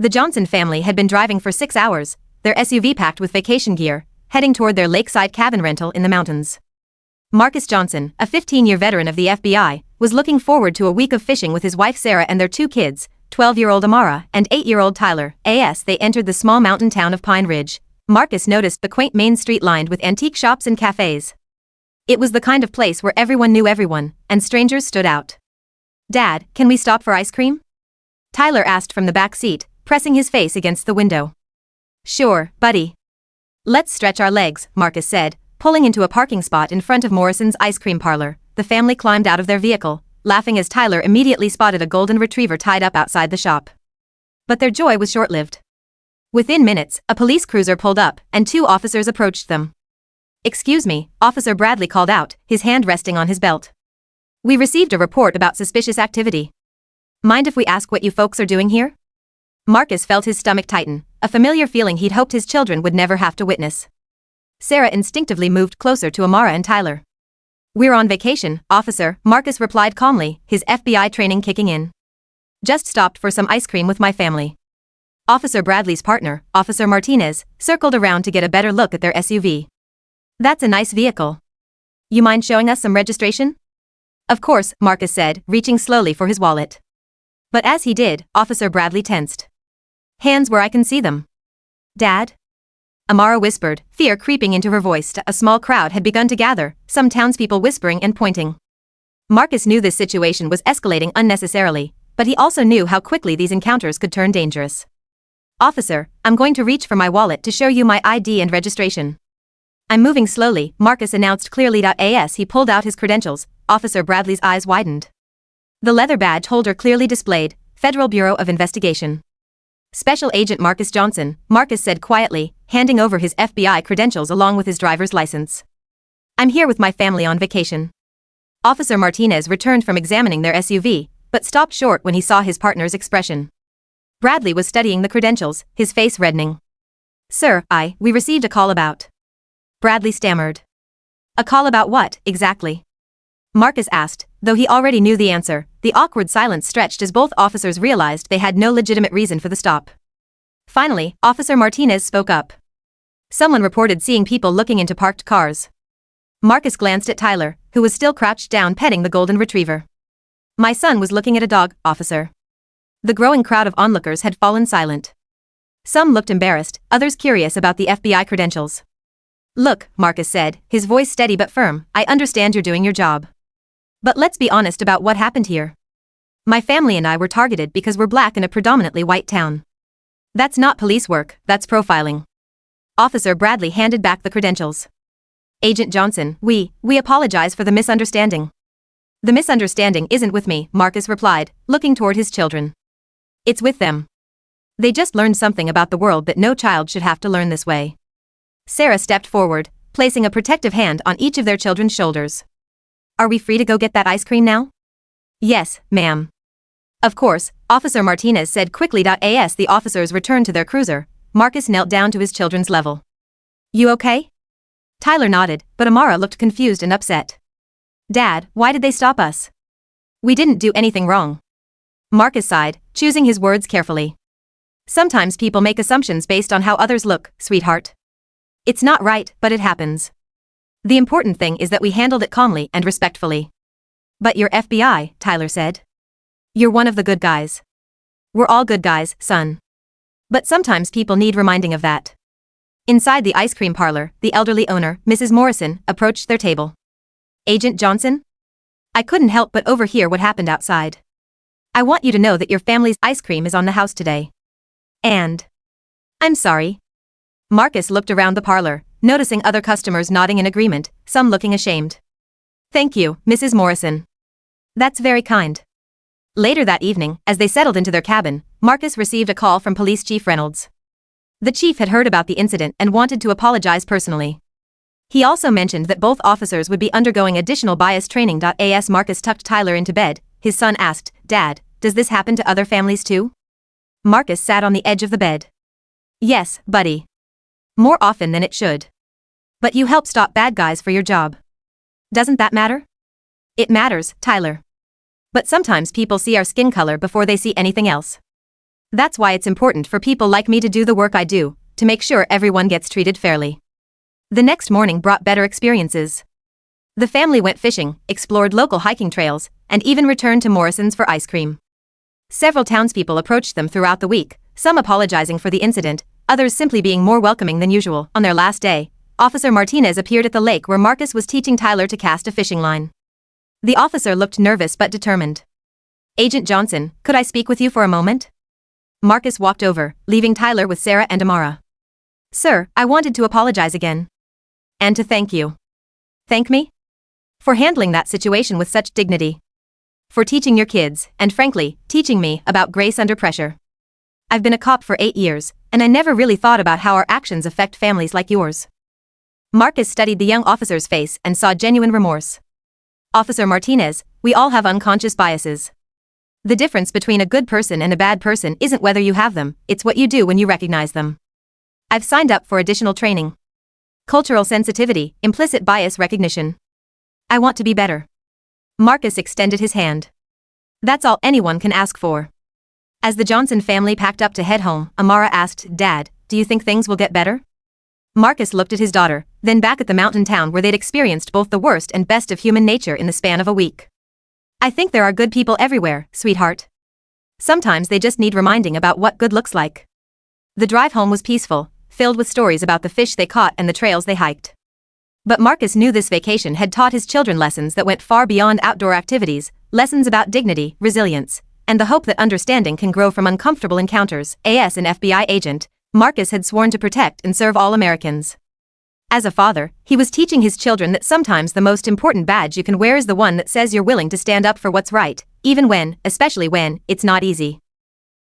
The Johnson family had been driving for 6 hours, their SUV packed with vacation gear, heading toward their lakeside cabin rental in the mountains. Marcus Johnson, a 15-year veteran of the FBI, was looking forward to a week of fishing with his wife Sarah and their 2 kids, 12-year-old Amara and 8-year-old Tyler. As they entered the small mountain town of Pine Ridge, Marcus noticed the quaint main street lined with antique shops and cafes. It was the kind of place where everyone knew everyone, and strangers stood out. "Dad, can we stop for ice cream?" Tyler asked from the back seat, pressing his face against the window. "Sure, buddy. Let's stretch our legs," Marcus said, pulling into a parking spot in front of Morrison's ice cream parlor. The family climbed out of their vehicle, laughing as Tyler immediately spotted a golden retriever tied up outside the shop. But their joy was short-lived. Within minutes, a police cruiser pulled up, and 2 officers approached them. "Excuse me," Officer Bradley called out, his hand resting on his belt. "We received a report about suspicious activity. Mind if we ask what you folks are doing here?" Marcus felt his stomach tighten, a familiar feeling he'd hoped his children would never have to witness. Sarah instinctively moved closer to Amara and Tyler. "We're on vacation, officer," Marcus replied calmly, his FBI training kicking in. "Just stopped for some ice cream with my family." Officer Bradley's partner, Officer Martinez, circled around to get a better look at their SUV. "That's a nice vehicle. You mind showing us some registration?" "Of course," Marcus said, reaching slowly for his wallet. But as he did, Officer Bradley tensed. "Hands where I can see them." "Dad?" Amara whispered, fear creeping into her voice. A small crowd had begun to gather, some townspeople whispering and pointing. Marcus knew this situation was escalating unnecessarily, but he also knew how quickly these encounters could turn dangerous. "Officer, I'm going to reach for my wallet to show you my ID and registration." "I'm moving slowly," Marcus announced clearly. As he pulled out his credentials, Officer Bradley's eyes widened. The leather badge holder clearly displayed, Federal Bureau of Investigation. "Special Agent Marcus Johnson," Marcus said quietly, handing over his FBI credentials along with his driver's license. "I'm here with my family on vacation." Officer Martinez returned from examining their SUV, but stopped short when he saw his partner's expression. Bradley was studying the credentials, his face reddening. "Sir, we received a call about..." Bradley stammered. "A call about what, exactly?" Marcus asked, though he already knew the answer. The awkward silence stretched as both officers realized they had no legitimate reason for the stop. Finally, Officer Martinez spoke up. "Someone reported seeing people looking into parked cars." Marcus glanced at Tyler, who was still crouched down petting the golden retriever. "My son was looking at a dog, officer." The growing crowd of onlookers had fallen silent. Some looked embarrassed, others curious about the FBI credentials. "Look," Marcus said, his voice steady but firm, "I understand you're doing your job. But let's be honest about what happened here. My family and I were targeted because we're black in a predominantly white town. That's not police work, that's profiling." Officer Bradley handed back the credentials. "Agent Johnson, we apologize for the misunderstanding." "The misunderstanding isn't with me," Marcus replied, looking toward his children. "It's with them. They just learned something about the world that no child should have to learn this way." Sarah stepped forward, placing a protective hand on each of their children's shoulders. "Are we free to go get that ice cream now?" "Yes, ma'am." "Of course," Officer Martinez said quickly. As the officers returned to their cruiser, Marcus knelt down to his children's level. "You okay?" Tyler nodded, but Amara looked confused and upset. "Dad, why did they stop us?" "We didn't do anything wrong." Marcus sighed, choosing his words carefully. "Sometimes people make assumptions based on how others look, sweetheart. It's not right, but it happens. The important thing is that we handled it calmly and respectfully." "But you're FBI," Tyler said. "You're one of the good guys." "We're all good guys, son. But sometimes people need reminding of that." Inside the ice cream parlor, the elderly owner, Mrs. Morrison, approached their table. "Agent Johnson? I couldn't help but overhear what happened outside. I want you to know that your family's ice cream is on the house today. And I'm sorry." Marcus looked around the parlor, noticing other customers nodding in agreement, some looking ashamed. "Thank you, Mrs. Morrison. That's very kind." Later that evening, as they settled into their cabin, Marcus received a call from Police Chief Reynolds. The chief had heard about the incident and wanted to apologize personally. He also mentioned that both officers would be undergoing additional bias training. As Marcus tucked Tyler into bed, his son asked, "Dad, does this happen to other families too?" Marcus sat on the edge of the bed. "Yes, buddy. More often than it should. But you help stop bad guys for your job. Doesn't that matter?" "It matters, Tyler. But sometimes people see our skin color before they see anything else. That's why it's important for people like me to do the work I do, to make sure everyone gets treated fairly. The next morning brought better experiences. The family went fishing, explored local hiking trails, and even returned to Morrison's for ice cream. Several townspeople approached them throughout the week, some apologizing for the incident, others simply being more welcoming than usual. On their last day, Officer Martinez appeared at the lake where Marcus was teaching Tyler to cast a fishing line. The officer looked nervous but determined. "Agent Johnson, could I speak with you for a moment?" Marcus walked over, leaving Tyler with Sarah and Amara. "Sir, I wanted to apologize again. And to thank you." "Thank me?" "For handling that situation with such dignity. For teaching your kids, and frankly, teaching me about grace under pressure. I've been a cop for 8 years, and I never really thought about how our actions affect families like yours." Marcus studied the young officer's face and saw genuine remorse. "Officer Martinez, we all have unconscious biases. The difference between a good person and a bad person isn't whether you have them, it's what you do when you recognize them. I've signed up for additional training. Cultural sensitivity, implicit bias recognition. I want to be better." Marcus extended his hand. That's all anyone can ask for. As the Johnson family packed up to head home, Amara asked, "Dad, do you think things will get better?" Marcus looked at his daughter, then back at the mountain town where they'd experienced both the worst and best of human nature in the span of a week. "I think there are good people everywhere, sweetheart. Sometimes they just need reminding about what good looks like." The drive home was peaceful, filled with stories about the fish they caught and the trails they hiked. But Marcus knew this vacation had taught his children lessons that went far beyond outdoor activities, lessons about dignity, resilience, and the hope that understanding can grow from uncomfortable encounters. As an FBI agent, Marcus had sworn to protect and serve all Americans. As a father, he was teaching his children that sometimes the most important badge you can wear is the one that says you're willing to stand up for what's right, even when, especially when, it's not easy.